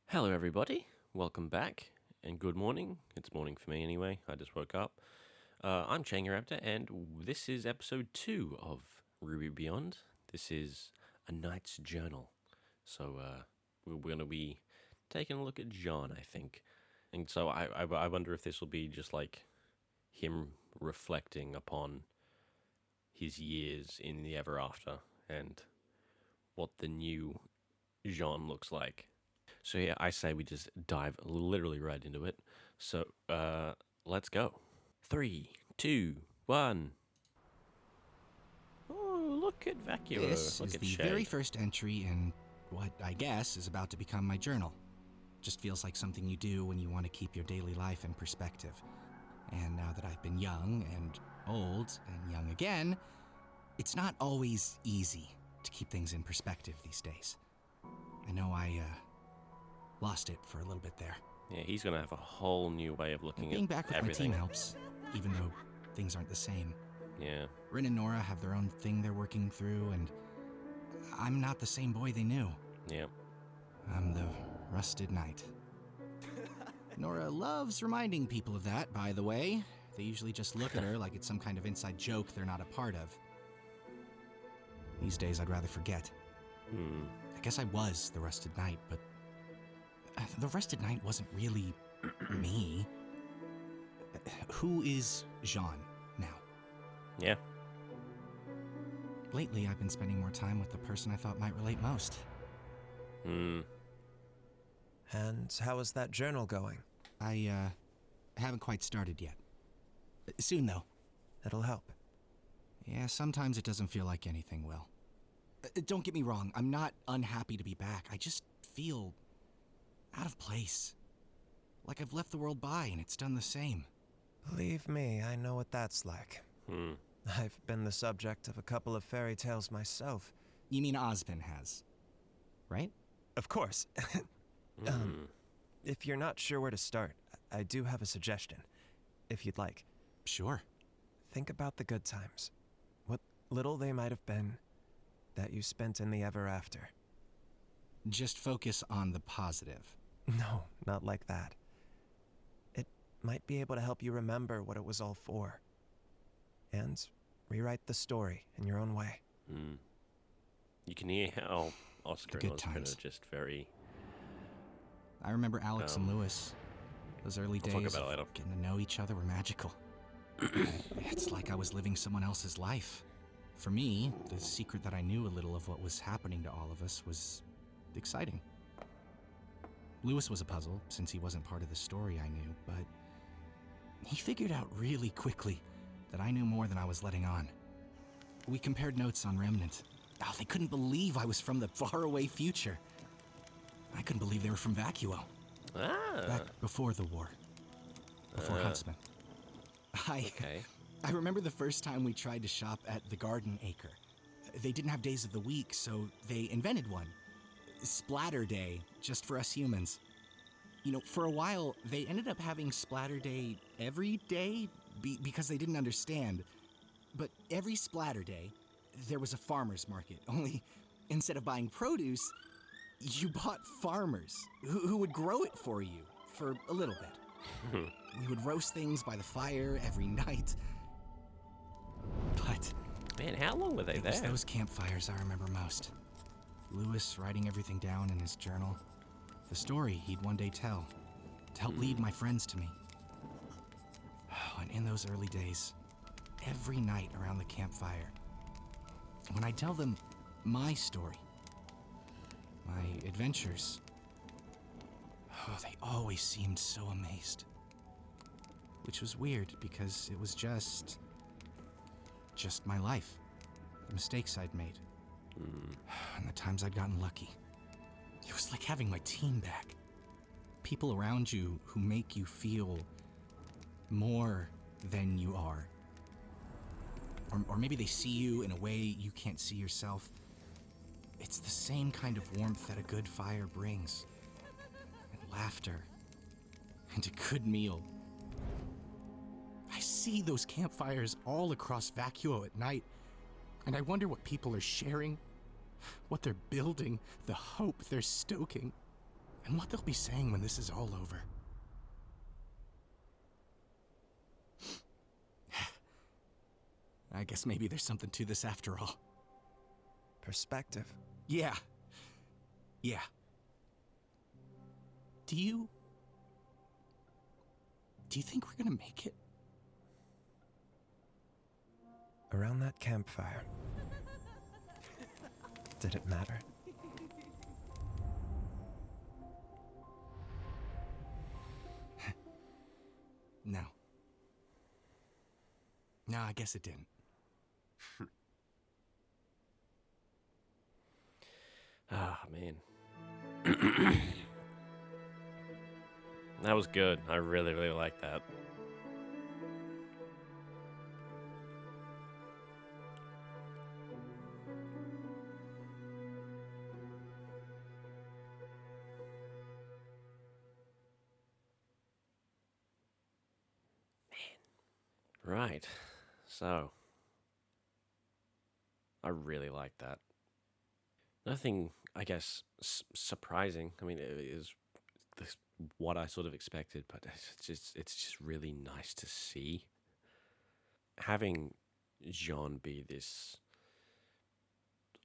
Hello, everybody. Welcome back, and good morning. It's morning for me anyway. I just woke up. I'm Changa Raptor, and this is episode 2 of RWBY Beyond. This is a knight's journal. So we're going to be taking a look at Jaune, I think. And so I wonder if this will be just like him reflecting upon his years in the ever after and what the new Jaune looks like. So yeah, I say we just dive literally right into it. So let's go. 3, 2, 1. Oh, look at Vacuo. This Look is at the Shay. very first entry in what I guess is about to become my journal. Just feels like something you do when you want to keep your daily life in perspective. And now that I've been young and old and young again, it's not always easy to keep things in perspective these days. I know I lost it for a little bit there. Yeah, he's going to have a whole new way of looking Being at back with everything. my team helps, even though things aren't the same. Yeah. Rin and Nora have their own thing they're working through, and I'm not the same boy they knew. Yeah. I'm the rusted knight. Nora loves reminding people of that, by the way. They usually just look at her like it's some kind of inside joke they're not a part of. These days, I'd rather forget. I guess I was the rusted knight, but the rusted knight wasn't really me. Who is Jaune now? Yeah. Lately, I've been spending more time with the person I thought might relate most. And how is that journal going? I haven't quite started yet. Soon, though. It'll help. Yeah, sometimes it doesn't feel like anything will. Don't get me wrong, I'm not unhappy to be back. I just feel out of place. Like I've left the world by and it's done the same. Believe me, I know what that's like. I've been the subject of a couple of fairy tales myself. You mean Osmond has, right? Of course. If you're not sure where to start, I do have a suggestion, if you'd like. Sure. Think about the good times. What little they might have been that you spent in the ever after. Just focus on the positive. No, not like that. It might be able to help you remember what it was all for. And rewrite the story in your own way. You can hear how Oscar The and good Oscar times. are just very... I remember Alex and Lewis. Those early We'll talk days about it of later. getting to know each other were magical. It's like I was living someone else's life. For me, the secret that I knew a little of what was happening to all of us was exciting. Lewis was a puzzle, since he wasn't part of the story I knew, but he figured out really quickly that I knew more than I was letting on. We compared notes on Remnant. Oh, they couldn't believe I was from the faraway future. I couldn't believe they were from Vacuo. Back before the war. Before Huntsman. Okay. I remember the first time we tried to shop at the Garden Acre. They didn't have days of the week, so they invented one. Splatter Day, just for us humans. You know, for a while, they ended up having Splatter Day every day because they didn't understand. But every Splatter Day, there was a farmer's market. Only instead of buying produce, you bought farmers who would grow it for you for a little bit. We would roast things by the fire every night. But Man, how long were they it was there? those campfires I remember most. Lewis writing everything down in his journal. The story he'd one day tell to help lead my friends to me. Oh, and in those early days, every night around the campfire, when I tell them my story, my adventures, oh, they always seemed so amazed. Which was weird because it was just my life. The mistakes I'd made. And the times I'd gotten lucky. It was like having my team back. People around you who make you feel more than you are. Or maybe they see you in a way you can't see yourself. It's the same kind of warmth that a good fire brings. And laughter. And a good meal. I see those campfires all across Vacuo at night, and I wonder what people are sharing, what they're building, the hope they're stoking. And what they'll be saying when this is all over. I guess maybe there's something to this after all. Perspective. Yeah. Yeah. Do you think we're gonna make it? Around that campfire. Did it matter? No. No, I guess it didn't. Ah, man. That was good. I really, really like that. Right. So, I really like that. Nothing, I guess, surprising. I mean, it is what I sort of expected, but it's just really nice to see. Having Jaune be this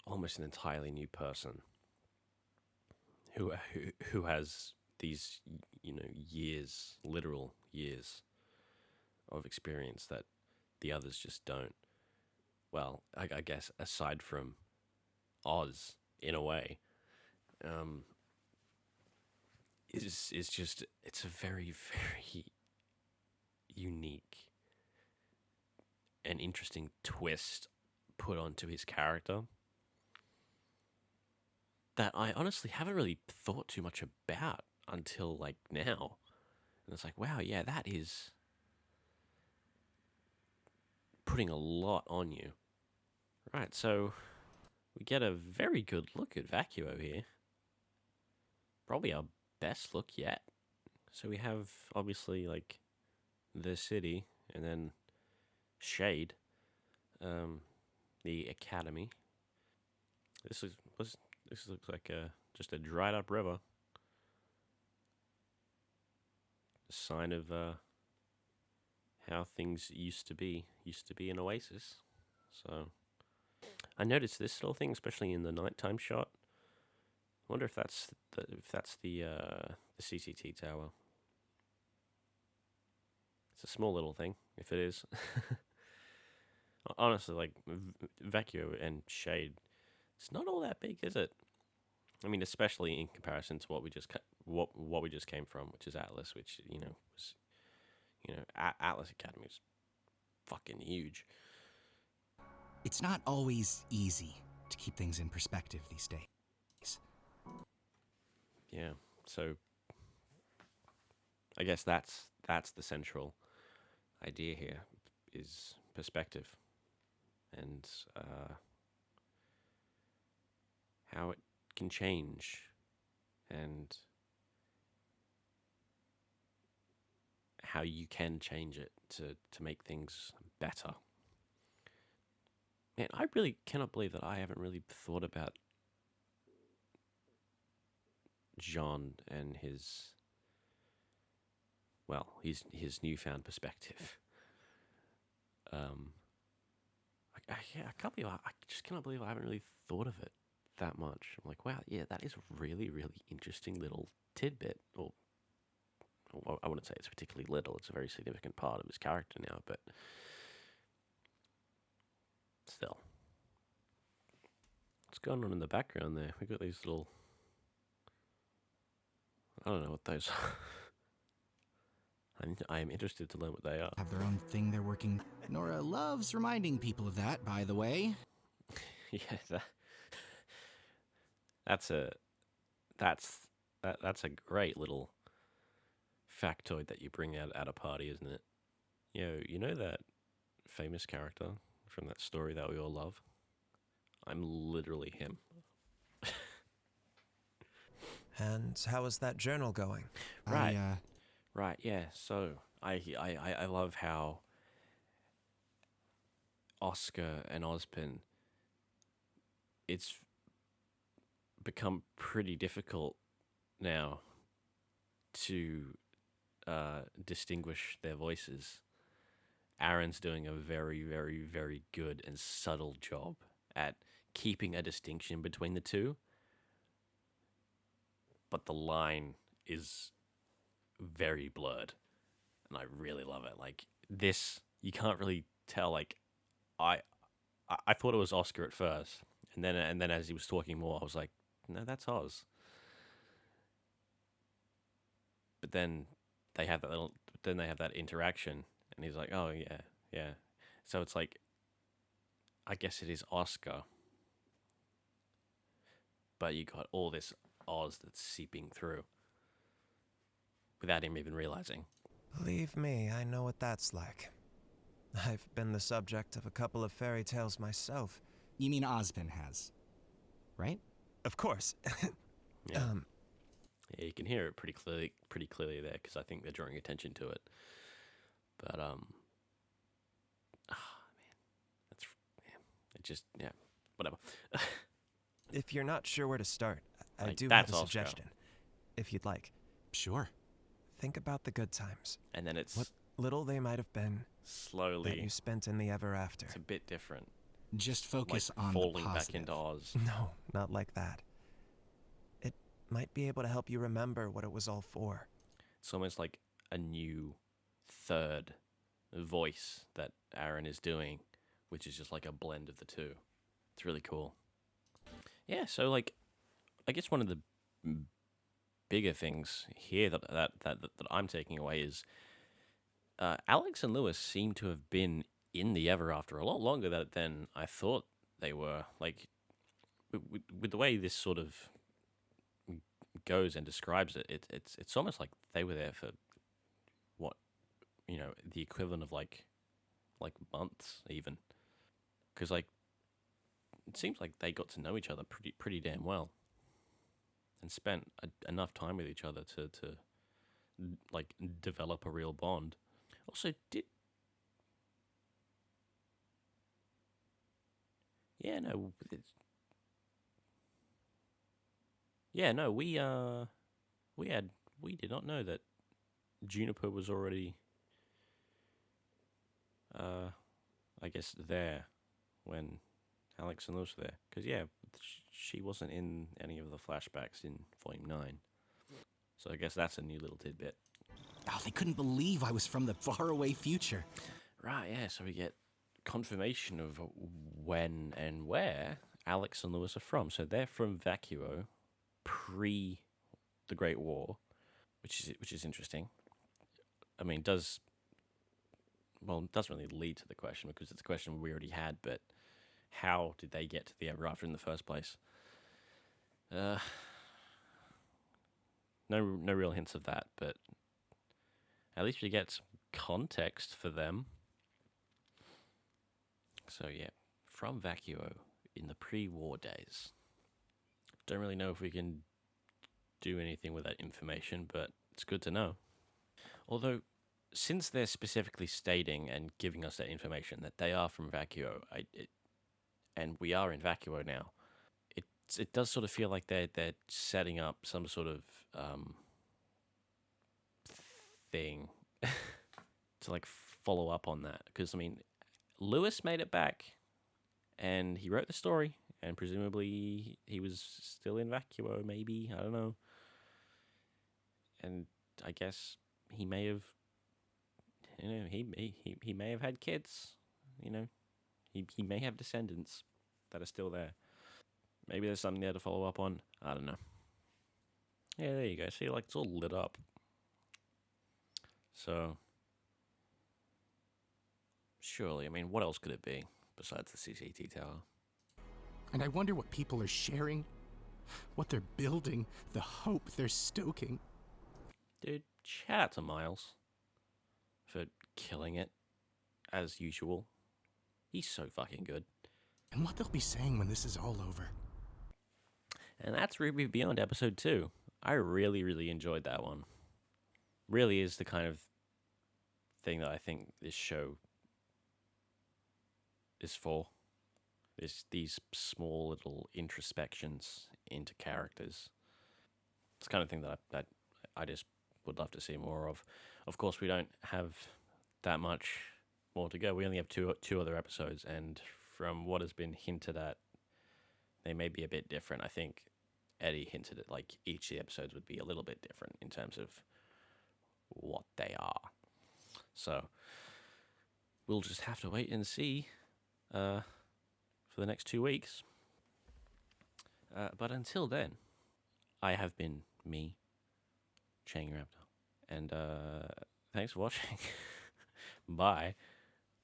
almost an entirely new person who has these, years, literal years of experience that the others just don't. Well, I guess aside from Oz, in a way, is just, it's a very, very unique and interesting twist put onto his character that I honestly haven't really thought too much about until like now. And it's like, wow, yeah, that is putting a lot on you. Right, so we get a very good look at Vacuo here. Probably our best look yet. So we have obviously like the city and then Shade, the academy. This looks like just a dried up river. A sign of how things used to be an oasis. So I noticed this little thing, especially in the nighttime shot. I wonder if that's the CCT tower. It's a small little thing, if it is. Honestly, like Vacuo and Shade, it's not all that big, is it? I mean, especially in comparison to what we just what we just came from, which is Atlas, which was Atlas Academy is fucking huge. It's not always easy to keep things in perspective these days. Yeah, so I guess that's the central idea here is perspective and how it can change and how you can change it to make things better. Man, I really cannot believe that I haven't really thought about Jaune and his newfound perspective. I can't believe I just cannot believe I haven't really thought of it that much. I'm like, wow, yeah, that is a really, really interesting little tidbit. Or I wouldn't say it's particularly little. It's a very significant part of his character now, but still. What's going on in the background there? We got these little, I don't know what those are. I am interested to learn what they are. Have their own thing they're working. Nora loves reminding people of that, by the way. Yeah, that's a great little factoid that you bring out at a party, isn't it? You know that famous character from that story that we all love? I'm literally him. And how is that journal going? Right. Right, yeah. So I love how Oscar and Ozpin, it's become pretty difficult now to distinguish their voices, Aaron's doing a very, very, very good and subtle job at keeping a distinction between the two, but the line is very blurred, and I really love it. Like this, you can't really tell. Like I, I thought it was Oscar at first, and then as he was talking more, I was like, no, that's Oz. But then they have that little, then they have that interaction, and he's like, oh yeah, yeah. So it's like, I guess it is Oscar, but you got all this Oz that's seeping through without him even realizing. Believe me, I know what that's like. I've been the subject of a couple of fairy tales myself. You mean Ozpin has, right? Of course. Yeah. Yeah, you can hear it pretty clearly there because I think they're drawing attention to it. But that's it. Just whatever. If you're not sure where to start, I Like, do that's have a Oscar. suggestion. If you'd like, Sure. think about the good times. And then it's What little they might have been that slowly. you spent in the ever after. It's a bit different. Just focus like on falling the back positive. into Oz. No, not like that. It might be able to help you remember what it was all for. It's almost like a new third voice that Aaron is doing, which is just like a blend of the two. It's really cool. Yeah, so like, I guess one of the bigger things here that I'm taking away is Alex and Lewis seem to have been in the Ever After a lot longer than I thought they were. Like, with the way this sort of goes and describes it, it's almost like they were there for what, the equivalent of like months even, because like it seems like they got to know each other pretty damn well, and spent enough time with each other to like develop a real bond. Also, yeah, no, yeah, no, we did not know that Juniper was already, I guess, there when Alex and Lewis were there. Because, yeah, she wasn't in any of the flashbacks in Volume 9. So I guess that's a new little tidbit. Oh, they couldn't believe I was from the faraway future. Right, yeah, so we get confirmation of when and where Alex and Lewis are from. So they're from Vacuo, pre the Great War, which is interesting. I mean, it doesn't really lead to the question because it's a question we already had, but how did they get to the Ever After in the first place? No real hints of that, but at least we get some context for them. So yeah, from Vacuo in the pre-war days. Don't really know if we can do anything with that information, but it's good to know. Although, since they're specifically stating and giving us that information that they are from Vacuo, and we are in Vacuo now, it does sort of feel like they're setting up some sort of thing to like follow up on that. Because I mean, Lewis made it back, and he wrote the story, and presumably he was still in Vacuo. Maybe, I don't know. And I guess he may have, he may have had kids. He may have descendants that are still there. Maybe there's something there to follow up on. I don't know. Yeah, there you go. See, like, it's all lit up. So, surely, I mean, what else could it be besides the CCT tower? And I wonder what people are sharing, what they're building, the hope they're stoking. Dude, shout out to Miles for killing it, as usual. He's so fucking good. And what they'll be saying when this is all over. And that's RWBY Beyond Episode 2. I really, really enjoyed that one. Really is the kind of thing that I think this show is for. Is these small little introspections into characters. It's the kind of thing that I just would love to see more of. Of course, we don't have that much more to go. We only have two other episodes, and from what has been hinted at, they may be a bit different. I think Eddie hinted at like each of the episodes would be a little bit different in terms of what they are. So we'll just have to wait and see for the next 2 weeks. But until then, I have been me, Chang Raptor, and thanks for watching. Bye.